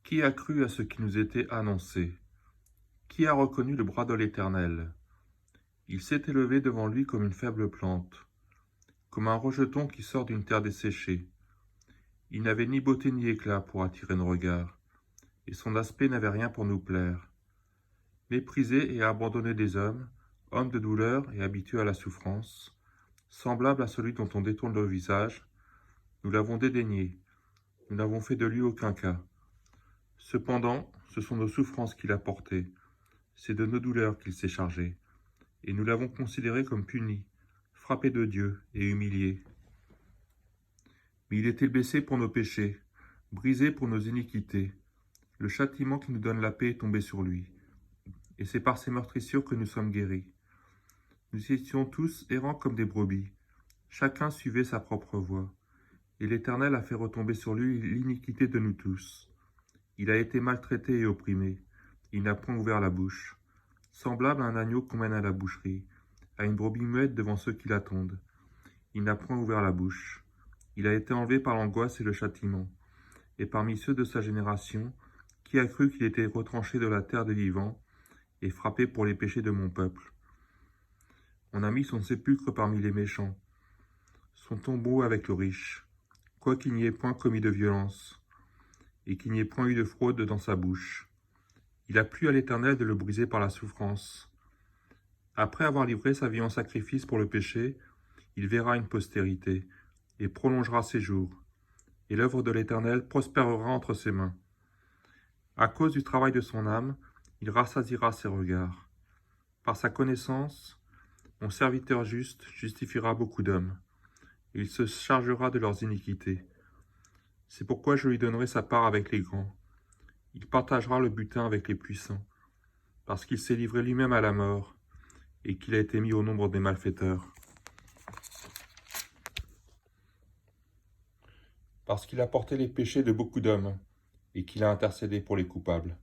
Qui a cru à ce qui nous était annoncé? Qui a reconnu le bras de l'Éternel? Il s'est élevé devant lui comme une faible plante, comme un rejeton qui sort d'une terre desséchée. Il n'avait ni beauté ni éclat pour attirer nos regards, et son aspect n'avait rien pour nous plaire. Méprisé et abandonné des hommes, homme de douleur et habitué à la souffrance, semblable à celui dont on détourne le visage, nous l'avons dédaigné, nous n'avons fait de lui aucun cas. Cependant, ce sont nos souffrances qu'il a portées, c'est de nos douleurs qu'il s'est chargé, et nous l'avons considéré comme puni, frappé de Dieu et humilié. Mais il était blessé pour nos péchés, brisé pour nos iniquités. Le châtiment qui nous donne la paix est tombé sur lui, et c'est par ses meurtrissures que nous sommes guéris. Nous étions tous errants comme des brebis, chacun suivait sa propre voie, et l'Éternel a fait retomber sur lui l'iniquité de nous tous. Il a été maltraité et opprimé, il n'a point ouvert la bouche. Semblable à un agneau qu'on mène à la boucherie, à une brebis muette devant ceux qui l'attendent. Il n'a point ouvert la bouche. Il a été enlevé par l'angoisse et le châtiment. Et parmi ceux de sa génération, qui a cru qu'il était retranché de la terre des vivants et frappé pour les péchés de mon peuple? On a mis son sépulcre parmi les méchants, son tombeau avec le riche, quoiqu'il n'y ait point commis de violence, et qu'il n'y ait point eu de fraude dans sa bouche. Il a plu à l'Éternel de le briser par la souffrance. Après avoir livré sa vie en sacrifice pour le péché, il verra une postérité, et prolongera ses jours, et l'œuvre de l'Éternel prospérera entre ses mains. À cause du travail de son âme, il rassasiera ses regards. Par sa connaissance, mon serviteur juste justifiera beaucoup d'hommes, et il se chargera de leurs iniquités. C'est pourquoi je lui donnerai sa part avec les grands. Il partagera le butin avec les puissants, parce qu'il s'est livré lui-même à la mort, et qu'il a été mis au nombre des malfaiteurs. Parce qu'il a porté les péchés de beaucoup d'hommes, et qu'il a intercédé pour les coupables.